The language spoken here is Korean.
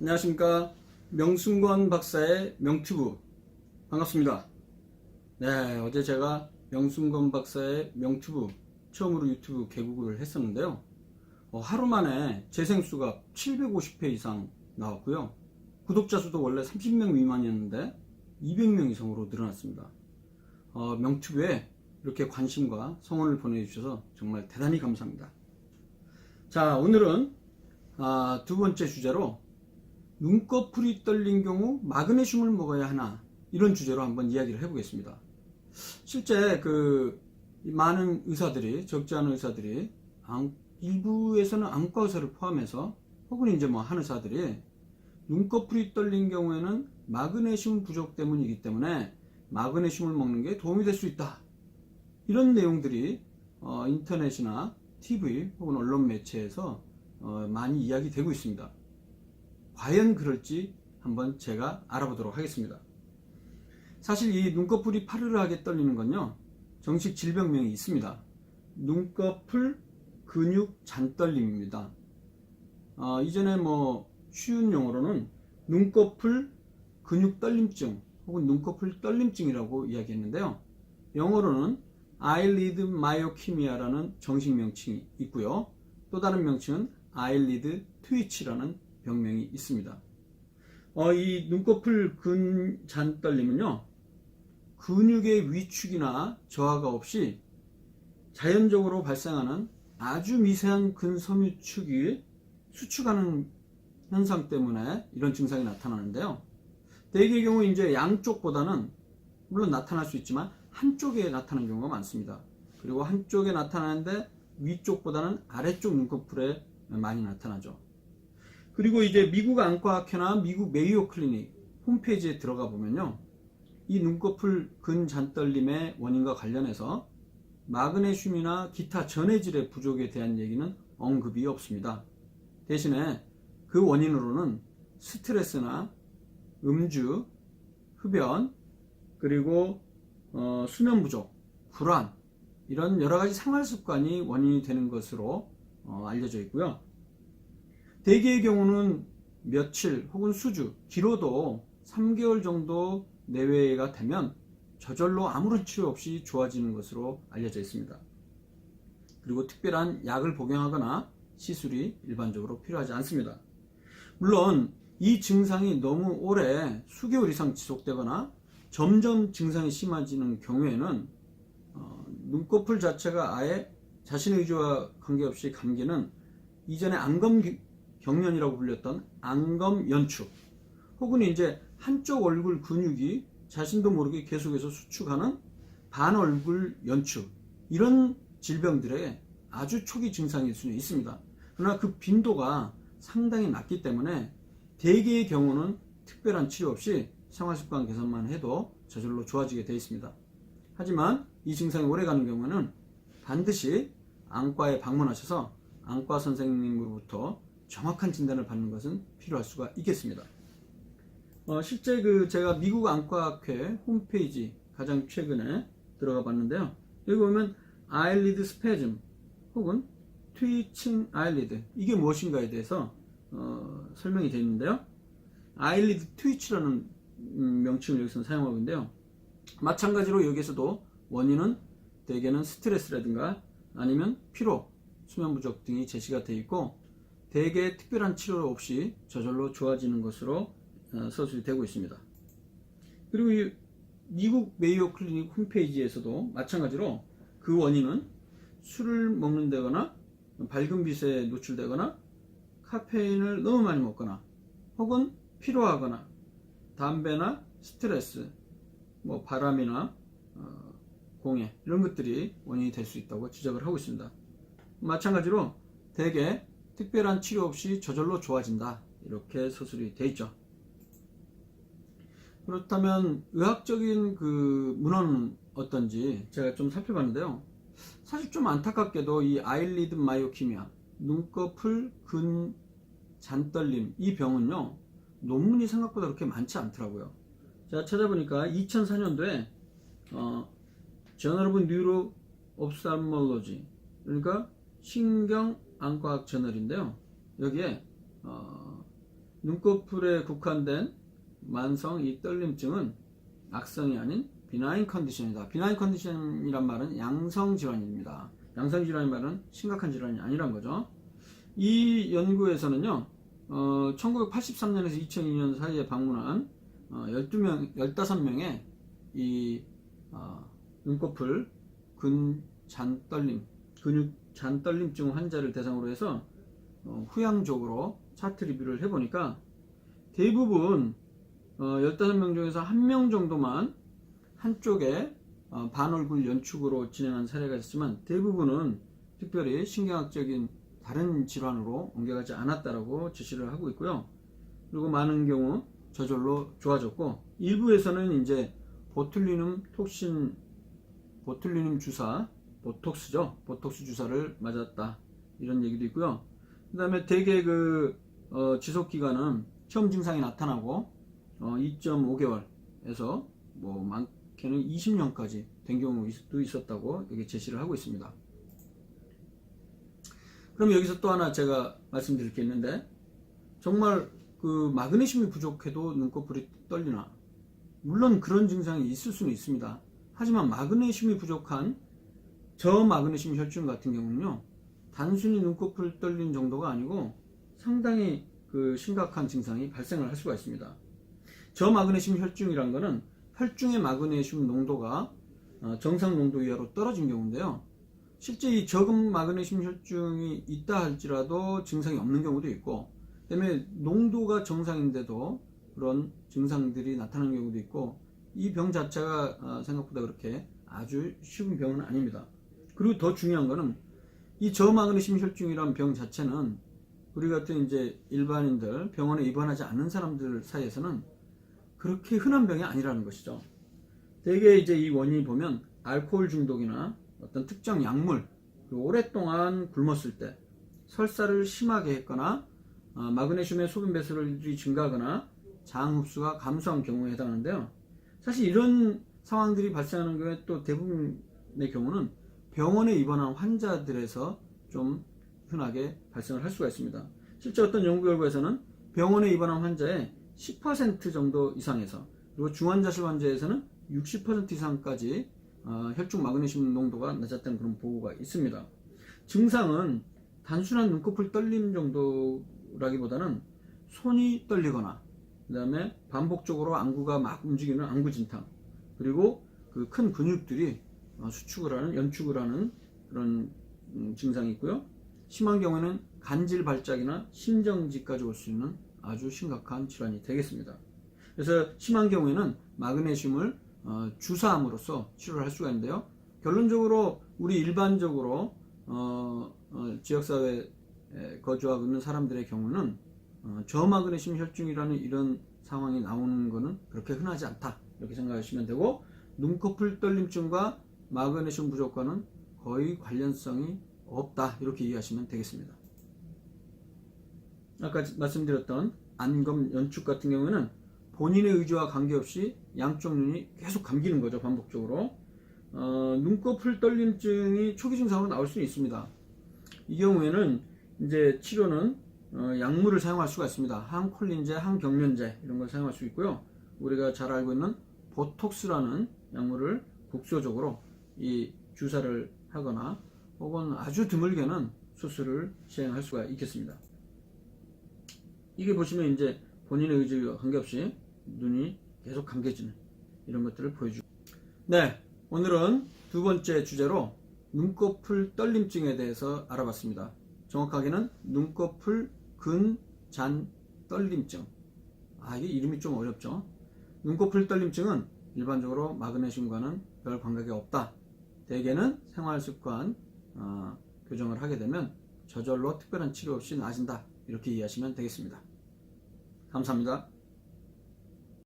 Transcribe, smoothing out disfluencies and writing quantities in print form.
안녕하십니까. 명순권 박사의 명튜브 반갑습니다. 네, 어제 제가 명순권 박사의 명튜브 처음으로 유튜브 개국을 했었는데요. 하루 만에 재생수가 750회 이상 나왔고요. 구독자 수도 원래 30명 미만이었는데 200명 이상으로 늘어났습니다. 명튜브에 이렇게 관심과 성원을 보내주셔서 정말 대단히 감사합니다. 자, 오늘은 두 번째 주제로 눈꺼풀이 떨린 경우 마그네슘을 먹어야 하나, 이런 주제로 한번 이야기를 해보겠습니다. 실제 많은 의사들이, 적지 않은 의사들이, 일부에서는 안과 의사를 포함해서 혹은 이제 한의사들이 눈꺼풀이 떨린 경우에는 마그네슘 부족 때문이기 때문에 마그네슘을 먹는 게 도움이 될 수 있다, 이런 내용들이 인터넷이나 TV 혹은 언론 매체에서 많이 이야기되고 있습니다. 과연 그럴지 한번 제가 알아보도록 하겠습니다. 사실 이 눈꺼풀이 파르르하게 떨리는 건요, 정식 질병명이 있습니다. 눈꺼풀 근육 잔떨림입니다. 이전에 쉬운 용어로는 눈꺼풀 근육 떨림증 혹은 눈꺼풀 떨림증이라고 이야기했는데요. 영어로는 eyelid myokimia라는 정식 명칭이 있고요. 또 다른 명칭은 eyelid twitch라는 병명이 있습니다. 이 눈꺼풀 근잔떨림은요, 근육의 위축이나 저하가 없이 자연적으로 발생하는 아주 미세한 근섬유축이 수축하는 현상 때문에 이런 증상이 나타나는데요. 대개의 경우 이제 양쪽보다는 물론 나타날 수 있지만 한쪽에 나타나는 경우가 많습니다. 그리고 한쪽에 나타나는데 위쪽보다는 아래쪽 눈꺼풀에 많이 나타나죠. 그리고 이제 미국 안과학회나 미국 메이오 클리닉 홈페이지에 들어가 보면요, 이 눈꺼풀 근잔떨림의 원인과 관련해서 마그네슘이나 기타 전해질의 부족에 대한 얘기는 언급이 없습니다. 대신에 그 원인으로는 스트레스나 음주, 흡연, 그리고 수면 부족, 불안, 이런 여러 가지 생활 습관이 원인이 되는 것으로 알려져 있고요. 대개의 경우는 며칠 혹은 수주, 길어도 3개월 정도 내외가 되면 저절로 아무런 치료 없이 좋아지는 것으로 알려져 있습니다. 그리고 특별한 약을 복용하거나 시술이 일반적으로 필요하지 않습니다. 물론 이 증상이 너무 오래 수개월 이상 지속되거나 점점 증상이 심해지는 경우에는 눈꺼풀 자체가 아예 자신의 의지와 관계없이 감기는 이전에 안검경련이라고 불렸던 안검연축, 혹은 이제 한쪽 얼굴 근육이 자신도 모르게 계속해서 수축하는 반얼굴 연축, 이런 질병들의 아주 초기 증상일 수는 있습니다. 그러나 그 빈도가 상당히 낮기 때문에 대개의 경우는 특별한 치료 없이 생활습관 개선만 해도 저절로 좋아지게 되어 있습니다. 하지만 이 증상이 오래가는 경우는 반드시 안과에 방문하셔서 안과 선생님으로부터 정확한 진단을 받는 것은 필요할 수가 있겠습니다. 실제 제가 미국 안과학회 홈페이지 가장 최근에 들어가 봤는데요. 여기 보면 eyelid spasm 혹은 twitching eyelid, 이게 무엇인가에 대해서 설명이 되어 있는데요. eyelid twitch라는 명칭을 여기서 사용하고 있는데요. 마찬가지로 여기서도 원인은 대개는 스트레스라든가 아니면 피로, 수면 부족 등이 제시가 되어 있고, 대개 특별한 치료 없이 저절로 좋아지는 것으로 서술이 되고 있습니다. 그리고 이 미국 메이오 클리닉 홈페이지에서도 마찬가지로 그 원인은 술을 먹는다거나 밝은 빛에 노출되거나 카페인을 너무 많이 먹거나 혹은 피로하거나 담배나 스트레스, 바람이나 공해, 이런 것들이 원인이 될 수 있다고 지적을 하고 있습니다. 마찬가지로 대개 특별한 치료 없이 저절로 좋아진다, 이렇게 서술이 되어 있죠. 그렇다면 의학적인 문헌은 어떤지 제가 좀 살펴봤는데요. 사실 좀 안타깝게도 이 eyelid myokimia, 눈꺼풀 근잔떨림, 이 병은요, 논문이 생각보다 그렇게 많지 않더라고요. 제가 찾아보니까 2004년도에 Journal of Neuro-Ophthalmology, 그러니까 신경안과학 저널인데요. 여기에 눈꺼풀에 국한된 만성 이 떨림증은 악성이 아닌 비나인 컨디션이다. 비나인 컨디션이란 말은 양성 질환입니다. 양성 질환의 말은 심각한 질환이 아니란 거죠. 이 연구에서는요, 1983년에서 2002년 사이에 방문한 15명의 이 눈꺼풀 근잔떨림, 근육 잔떨림증 환자를 대상으로 해서 후양적으로 차트 리뷰를 해보니까 대부분 15명 중에서 1명 정도만 한쪽에 반얼굴 연축으로 진행한 사례가 있었지만 대부분은 특별히 신경학적인 다른 질환으로 옮겨가지 않았다라고 제시를 하고 있고요. 그리고 많은 경우 저절로 좋아졌고, 일부에서는 이제 보툴리눔 톡신, 보툴리눔 주사, 보톡스죠. 보톡스 주사를 맞았다, 이런 얘기도 있고요. 그 다음에 대개 지속기간은 처음 증상이 나타나고 2.5개월에서 뭐 많게는 20년까지 된 경우도 있었다고 여기 제시를 하고 있습니다. 그럼 여기서 또 하나 제가 말씀드릴 게 있는데, 정말 마그네슘이 부족해도 눈꺼풀이 떨리나? 물론 그런 증상이 있을 수는 있습니다. 하지만 마그네슘이 부족한 저마그네슘 혈증 같은 경우는요, 단순히 눈꺼풀 떨리는 정도가 아니고 상당히 심각한 증상이 발생을 할 수가 있습니다. 저마그네슘 혈증이란 거는 혈중의 마그네슘 농도가 정상 농도 이하로 떨어진 경우인데요. 실제 이 적은 마그네슘 혈증이 있다 할지라도 증상이 없는 경우도 있고, 그다음에 농도가 정상인데도 그런 증상들이 나타나는 경우도 있고, 이 병 자체가 생각보다 그렇게 아주 쉬운 병은 아닙니다. 그리고 더 중요한 거는 이 저마그네슘 혈증이란 병 자체는 우리 같은 이제 일반인들, 병원에 입원하지 않는 사람들 사이에서는 그렇게 흔한 병이 아니라는 것이죠. 대개 이제 이 원인이 보면 알코올 중독이나 어떤 특정 약물, 오랫동안 굶었을 때, 설사를 심하게 했거나 마그네슘의 소변 배설이 증가하거나 장 흡수가 감소한 경우에 해당하는데요. 사실 이런 상황들이 발생하는 경우에 또 대부분의 경우는 병원에 입원한 환자들에서 좀 흔하게 발생을 할 수가 있습니다. 실제 어떤 연구 결과에서는 병원에 입원한 환자의 10% 정도 이상에서, 그리고 중환자실 환자에서는 60% 이상까지 혈중 마그네슘 농도가 낮았다는 그런 보고가 있습니다. 증상은 단순한 눈꺼풀 떨림 정도라기보다는 손이 떨리거나, 그 다음에 반복적으로 안구가 막 움직이는 안구진탕, 그리고 큰 근육들이 수축을 하는, 연축을 하는 그런 증상이 있고요. 심한 경우에는 간질 발작이나 심정지까지 올 수 있는 아주 심각한 질환이 되겠습니다. 그래서 심한 경우에는 마그네슘을 주사함으로써 치료를 할 수가 있는데요. 결론적으로 우리 일반적으로 지역사회에 거주하고 있는 사람들의 경우는 저마그네슘 혈증이라는 이런 상황이 나오는 것은 그렇게 흔하지 않다, 이렇게 생각하시면 되고, 눈꺼풀 떨림증과 마그네슘 부족과는 거의 관련성이 없다, 이렇게 이해하시면 되겠습니다. 아까 말씀드렸던 안검 연축 같은 경우에는 본인의 의지와 관계없이 양쪽 눈이 계속 감기는 거죠, 반복적으로. 눈꺼풀 떨림증이 초기 증상으로 나올 수는 있습니다. 이 경우에는 이제 치료는 약물을 사용할 수가 있습니다. 항콜린제, 항경련제 이런 걸 사용할 수 있고요. 우리가 잘 알고 있는 보톡스라는 약물을 국소적으로 이 주사를 하거나, 혹은 아주 드물게는 수술을 시행할 수가 있겠습니다. 이게 보시면 이제 본인의 의지와 관계없이 눈이 계속 감겨지는 이런 것들을 보여주고, 네, 오늘은 두 번째 주제로 눈꺼풀 떨림증에 대해서 알아봤습니다. 정확하게는 눈꺼풀 근잔 떨림증. 이게 이름이 좀 어렵죠. 눈꺼풀 떨림증은 일반적으로 마그네슘과는 별 관계가 없다. 대개는 생활습관 교정을 하게 되면 저절로 특별한 치료 없이 나아진다, 이렇게 이해하시면 되겠습니다. 감사합니다.